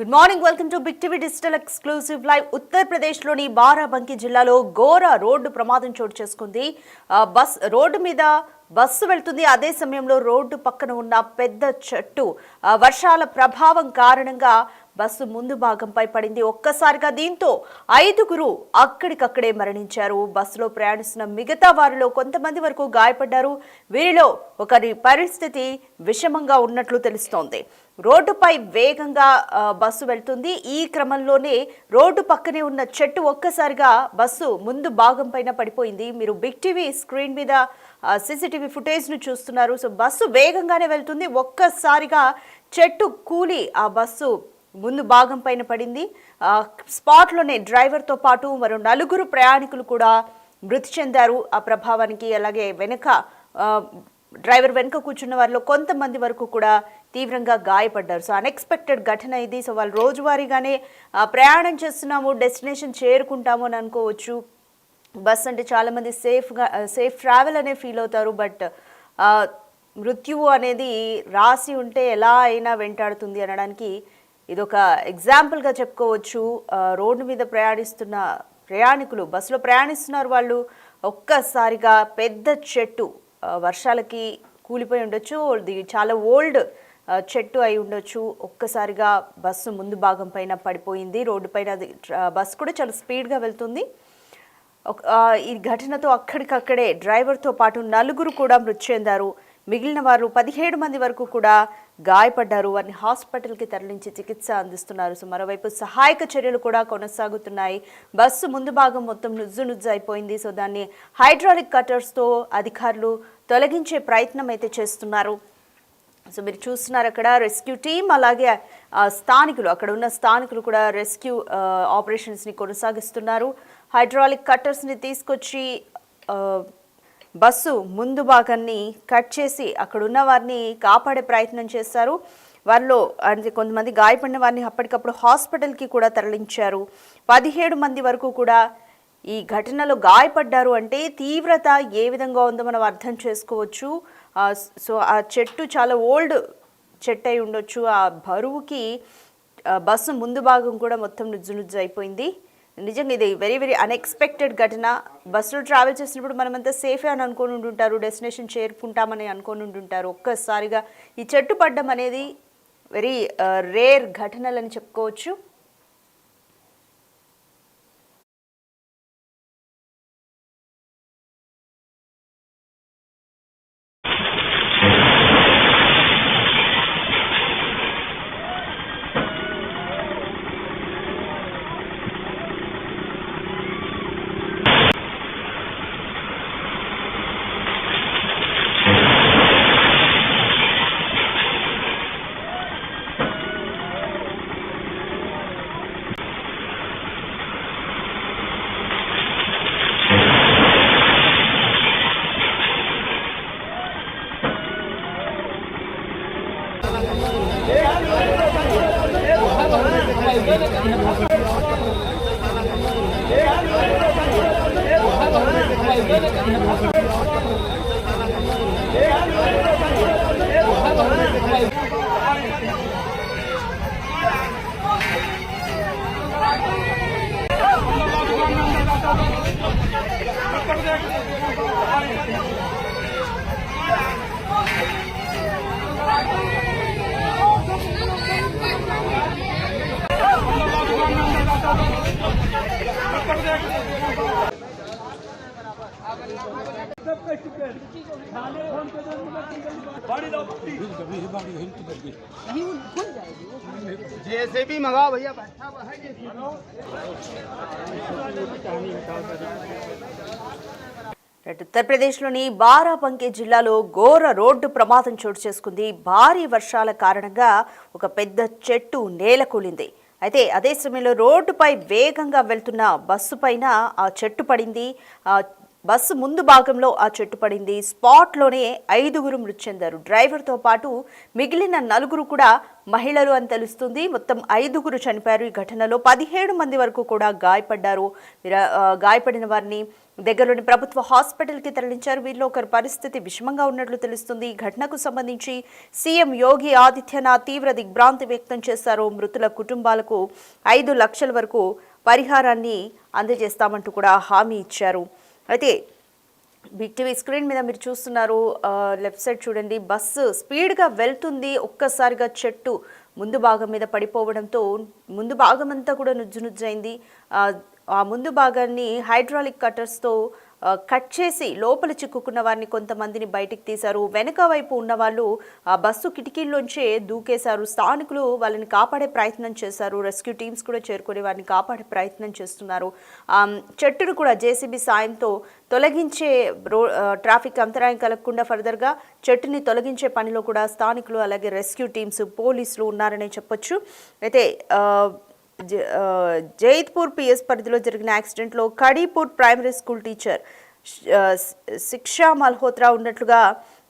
Good morning, welcome to big TV digital exclusive live. ఉత్తరప్రదేశ్లోని బారాబంకీ జిల్లాలో ఘోర రోడ్డు ప్రమాదం చోటు చేసుకుంది. రోడ్డు మీద బస్సు వెళ్తుంది. అదే సమయంలో రోడ్డు పక్కన ఉన్న పెద్ద చెట్టు వర్షాల ప్రభావం కారణంగా బస్సు ముందు భాగంపై పడింది. ఒక్కసారిగా దీంతో 5గురు అక్కడికక్కడే మరణించారు. బస్సులో ప్రయాణిస్తున్న మిగతా వారిలో కొంతమంది వరకు గాయపడ్డారు. వీరిలో ఒకరి పరిస్థితి విషమంగా ఉన్నట్లు తెలుస్తోంది. రోడ్డుపై వేగంగా బస్సు వెళ్తుంది. ఈ క్రమంలోనే రోడ్డు పక్కనే ఉన్న చెట్టు ఒక్కసారిగా బస్సు ముందు భాగం పైన పడిపోయింది. మీరు బిగ్ టీవీ స్క్రీన్ మీద సీసీటీవీ ఫుటేజ్ ను చూస్తున్నారు. సో బస్సు వేగంగానే వెళ్తుంది. ఒక్కసారిగా చెట్టు కూలి ఆ బస్సు ముందు భాగం పైన పడింది. స్పాట్లోనే డ్రైవర్తో పాటు మరో 4 ప్రయాణికులు కూడా మృతి చెందారు ఆ ప్రభావానికి. అలాగే డ్రైవర్ వెనుక కూర్చున్న వారిలో కొంతమంది వరకు కూడా తీవ్రంగా గాయపడ్డారు. సో అన్ఎక్స్పెక్టెడ్ ఘటన ఇది. సో వాళ్ళు రోజువారీగానే ప్రయాణం చేస్తున్నాము, డెస్టినేషన్ చేరుకుంటాము అని అనుకోవచ్చు. బస్ అంటే చాలామంది సేఫ్ ట్రావెల్ అనే ఫీల్ అవుతారు. బట్ మృత్యువు అనేది రాసి ఉంటే ఎలా అయినా వెంటాడుతుంది అనడానికి ఇదొక ఎగ్జాంపుల్గా చెప్పుకోవచ్చు. రోడ్డు మీద ప్రయాణిస్తున్న ప్రయాణికులు బస్సులో ప్రయాణిస్తున్నారు. వాళ్ళు ఒక్కసారిగా పెద్ద చెట్టు వర్షాలకి కూలిపోయి ఉండొచ్చు. ఇది చాలా ఓల్డ్ చెట్టు అయి ఉండొచ్చు. ఒక్కసారిగా బస్సు ముందు భాగం పైన పడిపోయింది. రోడ్డు పైన బస్సు కూడా చాలా స్పీడ్గా వెళ్తుంది. ఈ ఘటనతో అక్కడికక్కడే డ్రైవర్తో పాటు 4 కూడా మృతి చెందారు. మిగిలిన వారు 17 మంది వరకు కూడా గాయపడ్డారు. వారిని హాస్పిటల్కి తరలించి చికిత్స అందిస్తున్నారు. సో మరోవైపు సహాయక చర్యలు కూడా కొనసాగుతున్నాయి. బస్సు ముందు భాగం మొత్తం నుజ్జు అయిపోయింది. సో దాన్ని హైడ్రాలిక్ కట్టర్స్తో అధికారులు తొలగించే ప్రయత్నం అయితే చేస్తున్నారు. సో మీరు చూస్తున్నారు అక్కడ రెస్క్యూ టీం, అలాగే స్థానికులు, అక్కడ ఉన్న స్థానికులు కూడా రెస్క్యూ ఆపరేషన్స్ని కొనసాగిస్తున్నారు. హైడ్రాలిక్ కట్టర్స్ని తీసుకొచ్చి బస్సు ముందు భాగాన్ని కట్ చేసి అక్కడ ఉన్న వారిని కాపాడే ప్రయత్నం చేశారు. వారిలో అంటే కొంతమంది గాయపడిన వారిని అప్పటికప్పుడు హాస్పిటల్కి కూడా తరలించారు. 17 మంది వరకు కూడా ఈ ఘటనలో గాయపడ్డారు. అంటే తీవ్రత ఏ విధంగా ఉందో మనం అర్థం చేసుకోవచ్చు. సో ఆ చెట్టు చాలా ఓల్డ్ చెట్టు అయి ఉండొచ్చు. ఆ బరువుకి బస్సు ముందు భాగం కూడా మొత్తం నుజ్జు అయిపోయింది. నిజంగా ఇది వెరీ అన్ఎక్స్పెక్టెడ్ ఘటన. బస్సులో ట్రావెల్ చేసినప్పుడు మనమంతా సేఫే అని అనుకొని ఉంటుంటారు, డెస్టినేషన్ చేరుకుంటామని అనుకొని ఉంటుంటారు. ఒక్కసారిగా ఈ చెట్టు పడ్డం అనేది వెరీ రేర్ ఘటనలని చెప్పుకోవచ్చు. जेसीबी मंगाओ भैया। ఉత్తరప్రదేశ్లోని బారాబంకీ జిల్లాలో ఘోర రోడ్డు ప్రమాదం చోటు చేసుకుంది. భారీ వర్షాల కారణంగా ఒక పెద్ద చెట్టు నేలకూలింది. అయితే అదే సమయంలో రోడ్డుపై వేగంగా వెళ్తున్న బస్సు పైన ఆ చెట్టు పడింది. బస్సు ముందు భాగంలో ఆ చెట్టు పడింది. స్పాట్లోనే 5గురు మృతి చెందారు. డ్రైవర్తో పాటు మిగిలిన 4గురు కూడా మహిళలు అని తెలుస్తుంది. మొత్తం 5గురు చనిపోయారు. ఈ ఘటనలో 17 మంది వరకు కూడా గాయపడ్డారు. గాయపడిన వారిని దగ్గరలోని ప్రభుత్వ హాస్పిటల్కి తరలించారు. వీరిలో ఒకరి పరిస్థితి విషమంగా ఉన్నట్లు తెలుస్తుంది. ఈ ఘటనకు సంబంధించి సీఎం యోగి ఆదిత్యనాథ్ తీవ్ర దిగ్భ్రాంతి వ్యక్తం చేశారు. మృతుల కుటుంబాలకు 5 లక్షల వరకు పరిహారాన్ని అందజేస్తామంటూ కూడా హామీ ఇచ్చారు. అయితే బిగ్ టీవీ స్క్రీన్ మీద మీరు చూస్తున్నారు, లెఫ్ట్ సైడ్ చూడండి, బస్సు స్పీడ్గా వెళ్తుంది. ఒక్కసారిగా చెట్టు ముందు భాగం మీద పడిపోవడంతో ముందు భాగం అంతా కూడా నుజ్జునుజ్జైంది. ఆ ముందు భాగాన్ని హైడ్రాలిక్ కట్టర్స్తో కట్ చేసి లోపల చిక్కుకున్న వారిని కొంతమందిని బయటికి తీశారు. వెనక వైపు ఉన్న వాళ్ళు ఆ బస్సు కిటికీల్లోంచే దూకేశారు. స్థానికులు వాళ్ళని కాపాడే ప్రయత్నం చేశారు. రెస్క్యూ టీమ్స్ కూడా చేరుకొని వారిని కాపాడే ప్రయత్నం చేస్తున్నారు. చెట్టును కూడా జేసీబీ సాయంతో తొలగించే ట్రాఫిక్ అంతరాయం కలగకుండా ఫర్దర్గా చెట్టుని తొలగించే పనిలో కూడా స్థానికులు అలాగే రెస్క్యూ టీమ్స్ పోలీసులు ఉన్నారని చెప్పొచ్చు. అయితే జైత్పూర్ పిఎస్ పరిధిలో జరిగిన యాక్సిడెంట్లో కడీపూర్ ప్రైమరీ స్కూల్ టీచర్ శిక్షా మల్హోత్రా ఉన్నట్లుగా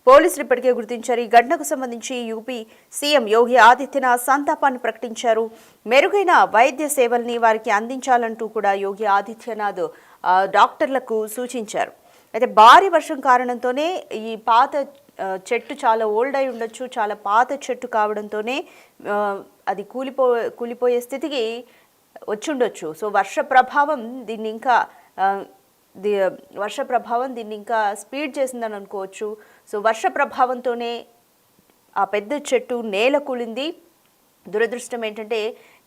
పోలీసులు ఇప్పటికే గుర్తించారు. ఈ ఘటనకు సంబంధించి యూపీ సీఎం యోగి ఆదిత్యనాథ్ సంతాపాన్ని ప్రకటించారు. మెరుగైన వైద్య సేవల్ని వారికి అందించాలంటూ కూడా యోగి ఆదిత్యనాథ్ డాక్టర్లకు సూచించారు. అయితే భారీ వర్షం కారణంతోనే ఈ పాత చెట్టు చాలా ఓల్డ్ అయి ఉండొచ్చు, చాలా పాత చెట్టు కావడంతోనే అది కూలిపోయే స్థితికి వచ్చి ఉండొచ్చు. సో వర్ష ప్రభావం దీన్ని ఇంకా స్పీడ్ చేసిందని అనుకోవచ్చు. సో వర్ష ప్రభావంతోనే ఆ పెద్ద చెట్టు నేల కూలింది. దురదృష్టం ఏంటంటే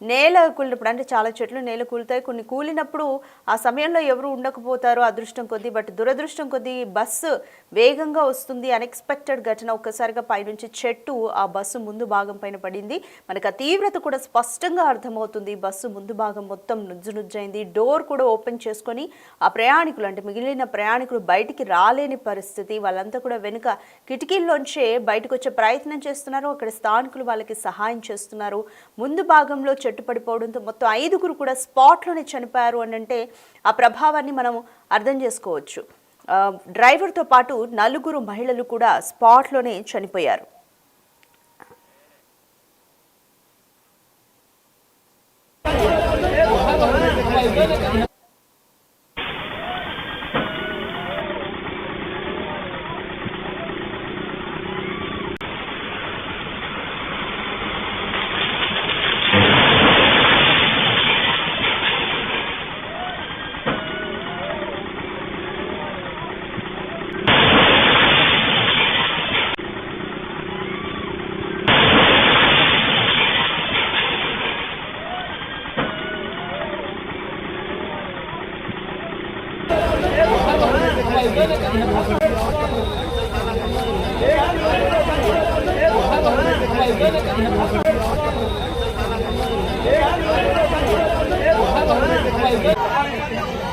నేల కూలినప్పుడు, అంటే చాలా చెట్లు నేల కూలుతాయి, కొన్ని కూలినప్పుడు ఆ సమయంలో ఎవరు ఉండకపోతారో అదృష్టం కొద్దీ. బట్ దురదృష్టం కొద్దీ బస్సు వేగంగా వస్తుంది. అన్ఎక్స్పెక్టెడ్ ఘటన, ఒక్కసారిగా పైనుంచి చెట్టు ఆ బస్సు ముందు భాగం పైన పడింది. మనకు ఆ తీవ్రత కూడా స్పష్టంగా అర్థమవుతుంది. బస్సు ముందు భాగం మొత్తం నుజ్జైంది. డోర్ కూడా ఓపెన్ చేసుకొని ఆ ప్రయాణికులు, అంటే మిగిలిన ప్రయాణికులు బయటికి రాలేని పరిస్థితి. వాళ్ళంతా కూడా వెనుక కిటికీల్లోంచే బయటకు వచ్చే ప్రయత్నం చేస్తున్నారు. అక్కడ స్థానికులు వాళ్ళకి సహాయం చేస్తున్నారు. ముందు భాగంలో చెట్టు పడిపోవడంతో మొత్తం 5గురు కూడా స్పాట్లోనే చనిపోయారు అని అంటే ఆ ప్రభావాన్ని మనం అర్థం చేసుకోవచ్చు. డ్రైవర్తో పాటు 4గురు మహిళలు కూడా స్పాట్లోనే చనిపోయారు. Hey!